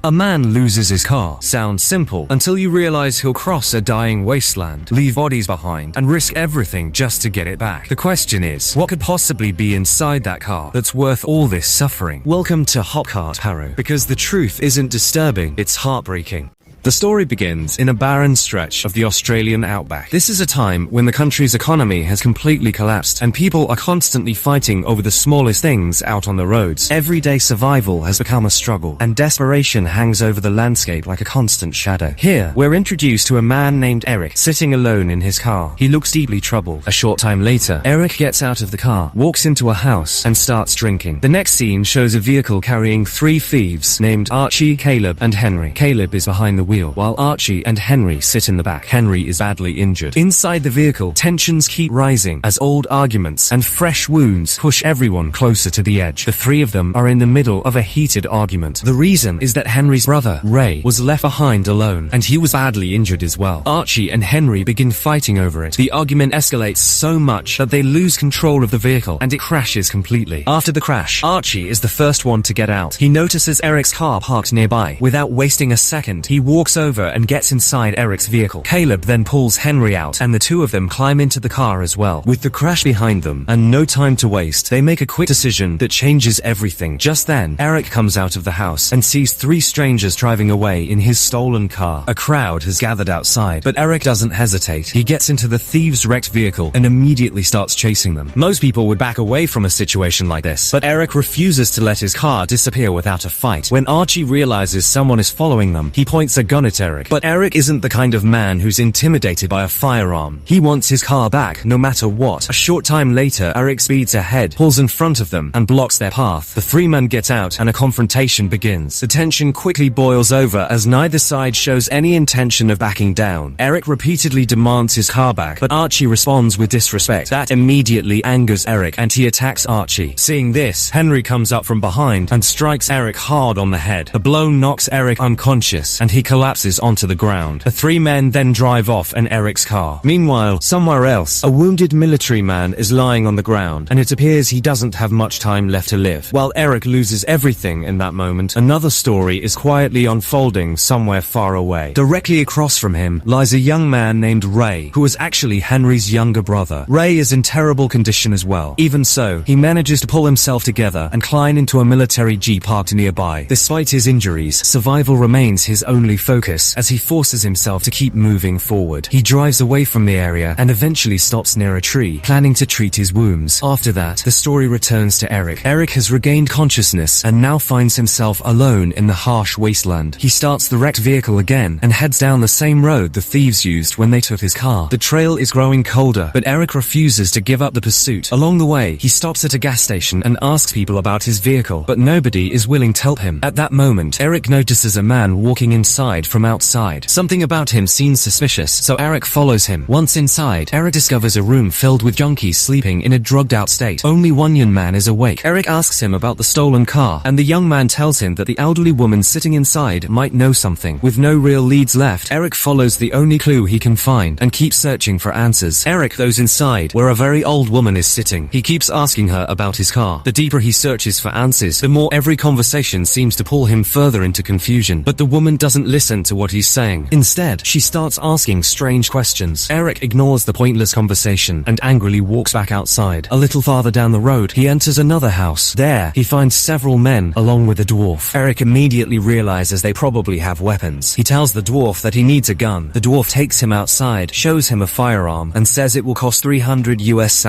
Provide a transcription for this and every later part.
A man loses his car. Sounds simple until you realize he'll cross a dying wasteland, leave bodies behind, and risk everything just to get it back. The question is, what could possibly be inside that car that's worth all this suffering? Welcome to HOPKART PARU, because the truth isn't disturbing, it's heartbreaking. The story begins in a barren stretch of the Australian outback. This is a time when the country's economy has completely collapsed and people are constantly fighting over the smallest things out on the roads. Everyday survival has become a struggle, and desperation hangs over the landscape like a constant shadow. Here, we're introduced to a man named Eric, sitting alone in his car. He looks deeply troubled. A short time later, Eric gets out of the car, walks into a house, and starts drinking. The next scene shows a vehicle carrying 3 thieves named Archie, Caleb, and Henry. Caleb is behind the wheel, while Archie and Henry sit in the back. Henry is badly injured. Inside the vehicle, tensions keep rising as old arguments and fresh wounds push everyone closer to the edge. The 3 of them are in the middle of a heated argument. The reason is that Henry's brother, Ray, was left behind alone, and he was badly injured as well. Archie and Henry begin fighting over it. The argument escalates so much that they lose control of the vehicle, and it crashes completely. After the crash, Archie is the first one to get out. He notices Eric's car parked nearby. Without wasting a second, he walks over and gets inside Eric's vehicle. Caleb then pulls Henry out, and the 2 of them climb into the car as well. With the crash behind them and no time to waste, they make a quick decision that changes everything. Just then, Eric comes out of the house and sees 3 strangers driving away in his stolen car. A crowd has gathered outside, but Eric doesn't hesitate. He gets into the thieves' wrecked vehicle and immediately starts chasing them. Most people would back away from a situation like this, but Eric refuses to let his car disappear without a fight. When Archie realizes someone is following them, he points a gun at Eric. But Eric isn't the kind of man who's intimidated by a firearm. He wants his car back, no matter what. A short time later, Eric speeds ahead, pulls in front of them, and blocks their path. The 3 men get out, and a confrontation begins. The tension quickly boils over as neither side shows any intention of backing down. Eric repeatedly demands his car back, but Archie responds with disrespect. That immediately angers Eric, and he attacks Archie. Seeing this, Henry comes up from behind and strikes Eric hard on the head. The blow knocks Eric unconscious, and he collapses onto the ground. The 3 men then drive off in Eric's car. Meanwhile, somewhere else, a wounded military man is lying on the ground, and it appears he doesn't have much time left to live. While Eric loses everything in that moment, another story is quietly unfolding somewhere far away. Directly across from him lies a young man named Ray, who is actually Henry's younger brother. Ray is in terrible condition as well. Even so, he manages to pull himself together and climb into a military jeep parked nearby. Despite his injuries, survival remains his only focus as he forces himself to keep moving forward. He drives away from the area and eventually stops near a tree, planning to treat his wounds. After that, the story returns to Eric. Eric has regained consciousness and now finds himself alone in the harsh wasteland. He starts the wrecked vehicle again and heads down the same road the thieves used when they took his car. The trail is growing colder, but Eric refuses to give up the pursuit. Along the way, he stops at a gas station and asks people about his vehicle, but nobody is willing to help him. At that moment, Eric notices a man walking inside from outside. Something about him seems suspicious, so Eric follows him. Once inside, Eric discovers a room filled with junkies sleeping in a drugged-out state. Only one young man is awake. Eric asks him about the stolen car, and the young man tells him that the elderly woman sitting inside might know something. With no real leads left, Eric follows the only clue he can find and keeps searching for answers. Eric goes inside, where a very old woman is sitting. He keeps asking her about his car. The deeper he searches for answers, the more every conversation seems to pull him further into confusion. But the woman doesn't listen to what he's saying. Instead, she starts asking strange questions. Eric ignores the pointless conversation and angrily walks back outside. A little farther down the road, he enters another house. There, he finds several men along with a dwarf. Eric immediately realizes they probably have weapons. He tells the dwarf that he needs a gun. The dwarf takes him outside, shows him a firearm, and says it will cost $300 US.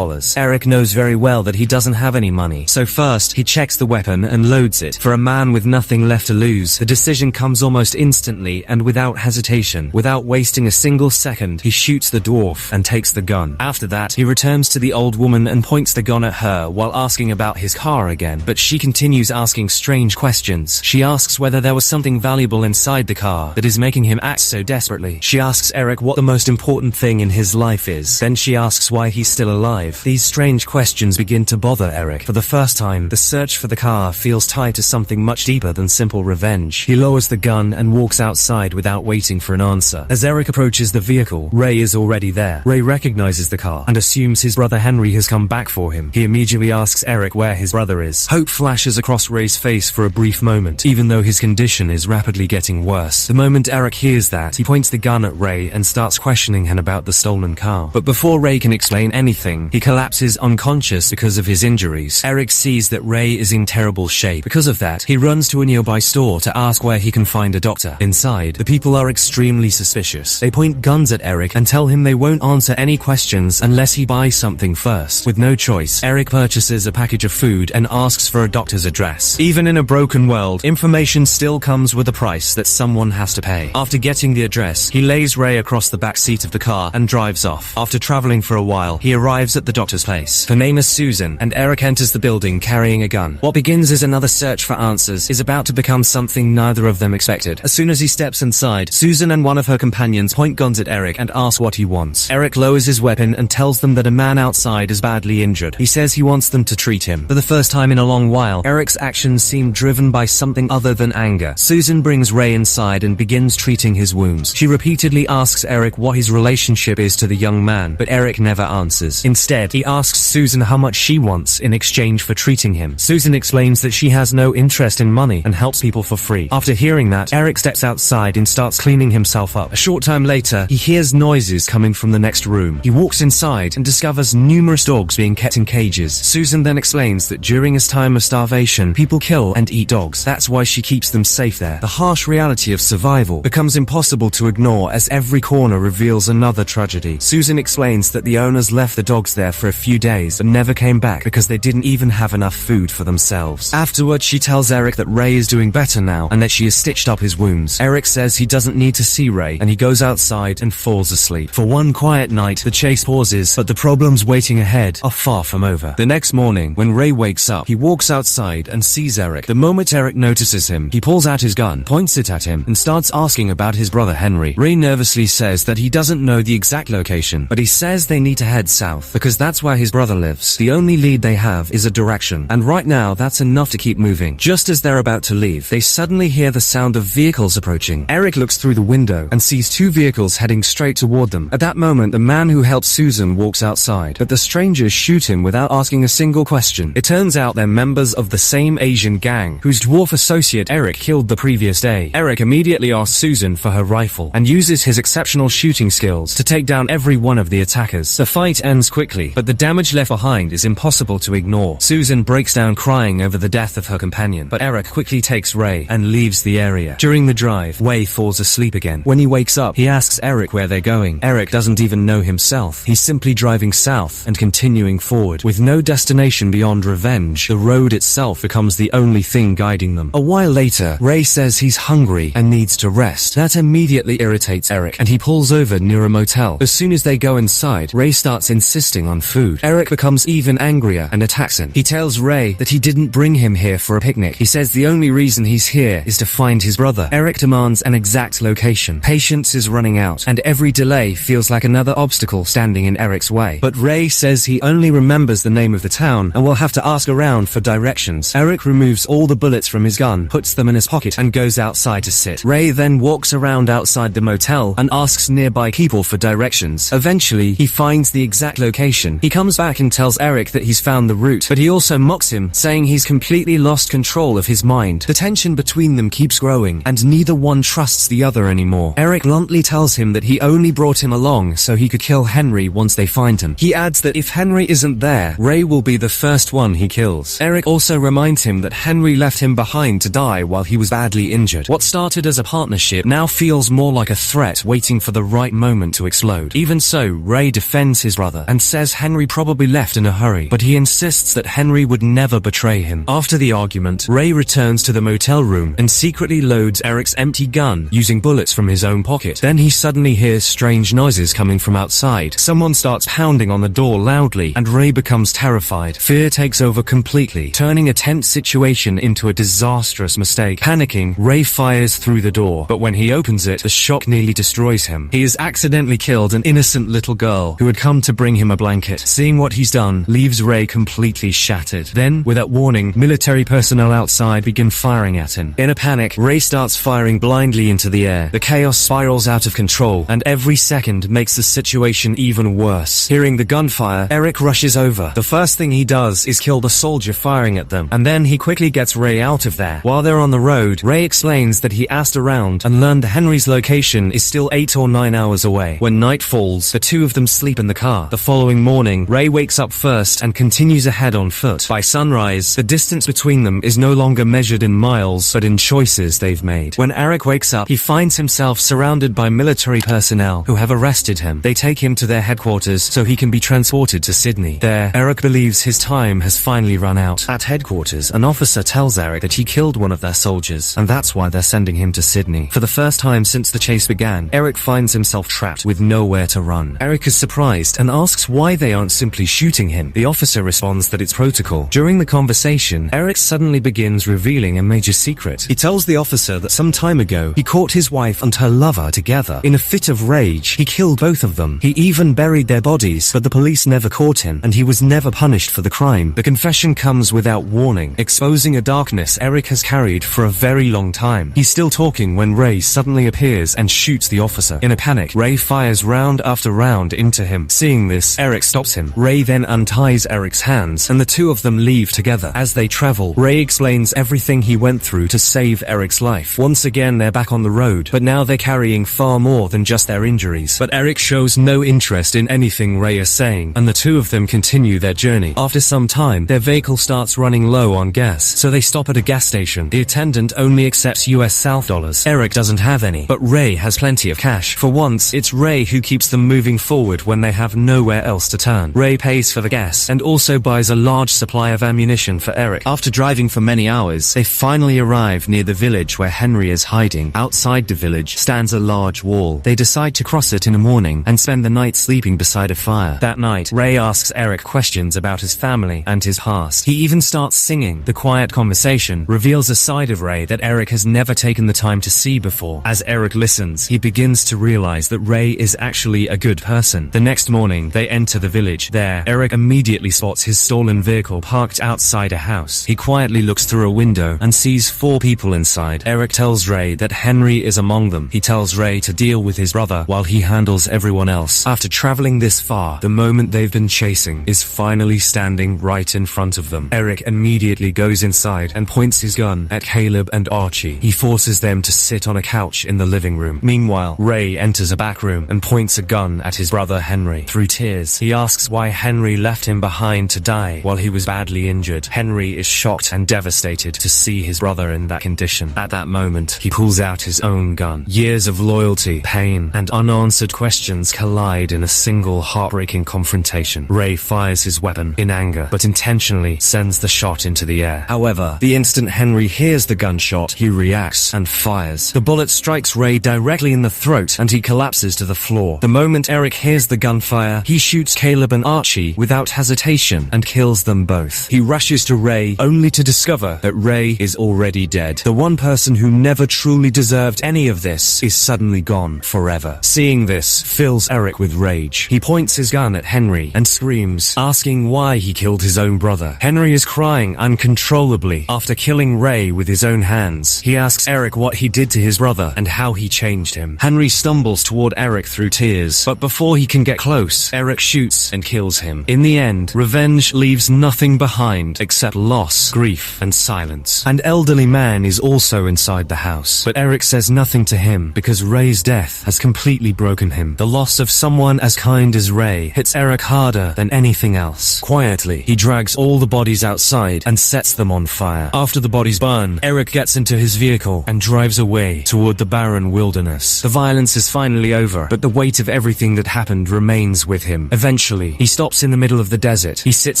Eric knows very well that he doesn't have any money. So first, he checks the weapon and loads it. For a man with nothing left to lose, the decision comes almost instantly and without hesitation. Without wasting a single second, he shoots the dwarf and takes the gun. After that, he returns to the old woman and points the gun at her while asking about his car again, but she continues asking strange questions. She asks whether there was something valuable inside the car that is making him act so desperately. She asks Eric what the most important thing in his life is. Then she asks why he's still alive. These strange questions begin to bother Eric. For the first time, the search for the car feels tied to something much deeper than simple revenge. He lowers the gun and walks walks outside without waiting for an answer. As Eric approaches the vehicle, Ray is already there. Ray recognizes the car and assumes his brother Henry has come back for him. He immediately asks Eric where his brother is. Hope flashes across Ray's face for a brief moment, even though his condition is rapidly getting worse. The moment Eric hears that, he points the gun at Ray and starts questioning him about the stolen car. But before Ray can explain anything, he collapses unconscious because of his injuries. Eric sees that Ray is in terrible shape. Because of that, he runs to a nearby store to ask where he can find a doctor. Inside, the people are extremely suspicious. They point guns at Eric and tell him they won't answer any questions unless he buys something first. With no choice, Eric purchases a package of food and asks for a doctor's address. Even in a broken world, information still comes with a price that someone has to pay. After getting the address, he lays Ray across the back seat of the car and drives off. After traveling for a while, he arrives at the doctor's place. Her name is Susan, and Eric enters the building carrying a gun. What begins as another search for answers is about to become something neither of them expected. As soon as he steps inside, Susan and one of her companions point guns at Eric and ask what he wants. Eric lowers his weapon and tells them that a man outside is badly injured. He says he wants them to treat him. For the first time in a long while, Eric's actions seem driven by something other than anger. Susan brings Ray inside and begins treating his wounds. She repeatedly asks Eric what his relationship is to the young man, but Eric never answers. Instead, he asks Susan how much she wants in exchange for treating him. Susan explains that she has no interest in money and helps people for free. After hearing that, Eric steps outside and starts cleaning himself up. A short time later, he hears noises coming from the next room. He walks inside and discovers numerous dogs being kept in cages. Susan then explains that during his time of starvation, people kill and eat dogs. That's why she keeps them safe there. The harsh reality of survival becomes impossible to ignore as every corner reveals another tragedy. Susan explains that the owners left the dogs there for a few days and never came back because they didn't even have enough food for themselves. Afterwards, she tells Eric that Ray is doing better now and that she has stitched up his wounds. Eric says he doesn't need to see Ray, and he goes outside and falls asleep. For one quiet night, the chase pauses, but the problems waiting ahead are far from over. The next morning, when Ray wakes up, he walks outside and sees Eric. The moment Eric notices him, he pulls out his gun, points it at him, and starts asking about his brother Henry. Ray nervously says that he doesn't know the exact location, but he says they need to head south because that's where his brother lives. The only lead they have is a direction, and right now that's enough to keep moving. Just as they're about to leave, they suddenly hear the sound of vehicles approaching. Eric looks through the window and sees two vehicles heading straight toward them. At that moment, the man who helped Susan walks outside, but the strangers shoot him without asking a single question. It turns out they're members of the same Asian gang, whose dwarf associate Eric killed the previous day. Eric immediately asks Susan for her rifle and uses his exceptional shooting skills to take down every one of the attackers. The fight ends quickly, but the damage left behind is impossible to ignore. Susan breaks down crying over the death of her companion, but Eric quickly takes Ray and leaves the area. During the drive, Ray falls asleep again. When he wakes up, he asks Eric where they're going. Eric doesn't even know himself. He's simply driving south and continuing forward. With no destination beyond revenge, the road itself becomes the only thing guiding them. A while later, Ray says he's hungry and needs to rest. That immediately irritates Eric, and he pulls over near a motel. As soon as they go inside, Ray starts insisting on food. Eric becomes even angrier and attacks him. He tells Ray that he didn't bring him here for a picnic. He says the only reason he's here is to find his brother. Eric demands an exact location. Patience is running out, and every delay feels like another obstacle standing in Eric's way. But Ray says he only remembers the name of the town and will have to ask around for directions. Eric removes all the bullets from his gun, puts them in his pocket, and goes outside to sit. Ray then walks around outside the motel and asks nearby people for directions. Eventually, he finds the exact location. He comes back and tells Eric that he's found the route, but he also mocks him, saying he's completely lost control of his mind. The tension between them keeps growing, and neither one trusts the other anymore. Eric bluntly tells him that he only brought him along so he could kill Henry once they find him. He adds that if Henry isn't there, Ray will be the first one he kills. Eric also reminds him that Henry left him behind to die while he was badly injured. What started as a partnership now feels more like a threat waiting for the right moment to explode. Even so, Ray defends his brother and says Henry probably left in a hurry, but he insists that Henry would never betray him. After the argument, Ray returns to the motel room and secretly loads Eric's empty gun using bullets from his own pocket. Then he suddenly hears strange noises coming from outside. Someone starts pounding on the door loudly, and Ray becomes terrified. Fear takes over completely, turning a tense situation into a disastrous mistake. Panicking, Ray fires through the door, but when he opens it, the shock nearly destroys him. He has accidentally killed an innocent little girl who had come to bring him a blanket. Seeing what he's done leaves Ray completely shattered. Then, without warning, military personnel outside begin firing at him. In a panic, Ray starts firing firing blindly into the air. The chaos spirals out of control, and every second makes the situation even worse. Hearing the gunfire, Eric rushes over. The first thing he does is kill the soldier firing at them, and then he quickly gets Ray out of there. While they're on the road, Ray explains that he asked around and learned Henry's location is still 8 or 9 hours away. When night falls, the two of them sleep in the car. The following morning, Ray wakes up first and continues ahead on foot. By sunrise, the distance between them is no longer measured in miles, but in choices they've made. When Eric wakes up, he finds himself surrounded by military personnel who have arrested him. They take him to their headquarters so he can be transported to Sydney. There, Eric believes his time has finally run out. At headquarters, an officer tells Eric that he killed one of their soldiers, and that's why they're sending him to Sydney. For the first time since the chase began, Eric finds himself trapped with nowhere to run. Eric is surprised and asks why they aren't simply shooting him. The officer responds that it's protocol. During the conversation, Eric suddenly begins revealing a major secret. He tells the officer that some time ago, he caught his wife and her lover together. In a fit of rage, he killed both of them. He even buried their bodies, but the police never caught him, and he was never punished for the crime. The confession comes without warning, exposing a darkness Eric has carried for a very long time. He's still talking when Ray suddenly appears and shoots the officer. In a panic, Ray fires round after round into him. Seeing this, Eric stops him. Ray then unties Eric's hands, and the two of them leave together. As they travel, Ray explains everything he went through to save Eric's life. Once again, they're back on the road, but now they're carrying far more than just their injuries. But Eric shows no interest in anything Ray is saying, and the two of them continue their journey. After some time, their vehicle starts running low on gas, so they stop at a gas station. The attendant only accepts US South dollars. Eric doesn't have any, but Ray has plenty of cash. For once, it's Ray who keeps them moving forward when they have nowhere else to turn. Ray pays for the gas and also buys a large supply of ammunition for Eric. After driving for many hours, they finally arrive near the village where Henry is hiding. Outside the village stands a large wall. They decide to cross it in the morning and spend the night sleeping beside a fire. That night, Ray asks Eric questions about his family and his past. He even starts singing. The quiet conversation reveals a side of Ray that Eric has never taken the time to see before. As Eric listens, he begins to realize that Ray is actually a good person. The next morning, they enter the village. There, Eric immediately spots his stolen vehicle parked outside a house. He quietly looks through a window and sees 4 people inside. Eric tells Ray that Henry is among them. He tells Ray to deal with his brother while he handles everyone else. After traveling this far, the moment they've been chasing is finally standing right in front of them. Eric immediately goes inside and points his gun at Caleb and Archie. He forces them to sit on a couch in the living room. Meanwhile, Ray enters a back room and points a gun at his brother Henry. Through tears, he asks why Henry left him behind to die while he was badly injured. Henry is shocked and devastated to see his brother in that condition. At that moment, he pulls out his own gun. Years of loyalty, pain, and unanswered questions collide in a single heartbreaking confrontation. Ray fires his weapon in anger, but intentionally sends the shot into the air. However, the instant Henry hears the gunshot, he reacts and fires. The bullet strikes Ray directly in the throat, and he collapses to the floor. The moment Eric hears the gunfire, he shoots Caleb and Archie without hesitation and kills them both. He rushes to Ray, only to discover that Ray is already dead. The one person who never truly deserved any of this is suddenly gone forever. Seeing this fills Eric with rage. He points his gun at Henry and screams, asking why he killed his own brother. Henry is crying uncontrollably after killing Ray with his own hands. He asks Eric what he did to his brother and how he changed him. Henry stumbles toward Eric through tears, but before he can get close, Eric shoots and kills him. In the end, revenge leaves nothing behind except loss, grief, and silence. An elderly man is also inside the house, but Eric says nothing to him because Ray's death has completely broken him. The loss of someone as kind as Ray hits Eric harder than anything else. Quietly, he drags all the bodies outside and sets them on fire. After the bodies burn, Eric gets into his vehicle and drives away toward the barren wilderness. The violence is finally over, but the weight of everything that happened remains with him. Eventually, he stops in the middle of the desert. He sits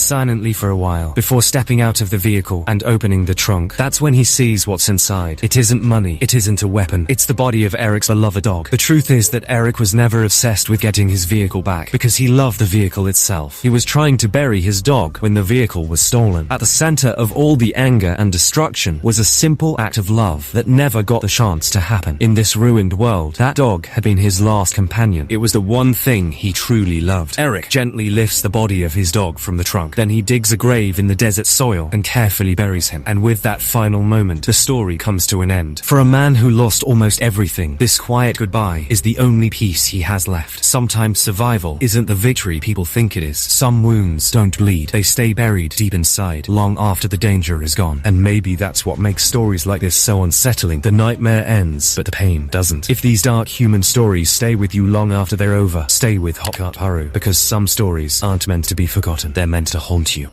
silently for a while before stepping out of the vehicle and opening the trunk. That's when he sees what's inside. It isn't money. It isn't a weapon. It's the body of Eric's beloved dog. The truth is that Eric was never obsessed with getting his vehicle back because he loved the vehicle itself. He was trying to bury his dog when the vehicle was stolen. At the center of all the anger and destruction was a simple act of love that never got the chance to happen. In this ruined world, that dog had been his last companion. It was the one thing he truly loved. Eric gently lifts the body of his dog from the trunk. Then he digs a grave in the desert soil and carefully buries him. And with that final moment, the story comes to an end. For a man who lost almost everything, this quiet goodbye is the only peace he has left. Sometimes survival isn't the victory people think it is. Some wounds don't bleed, they stay buried deep inside, long after the danger is gone. And maybe that's what makes stories like this so unsettling. The nightmare ends, but the pain doesn't. If these dark human stories stay with you long after they're over, stay with HOPKART PARU, because some stories aren't meant to be forgotten, they're meant to haunt you.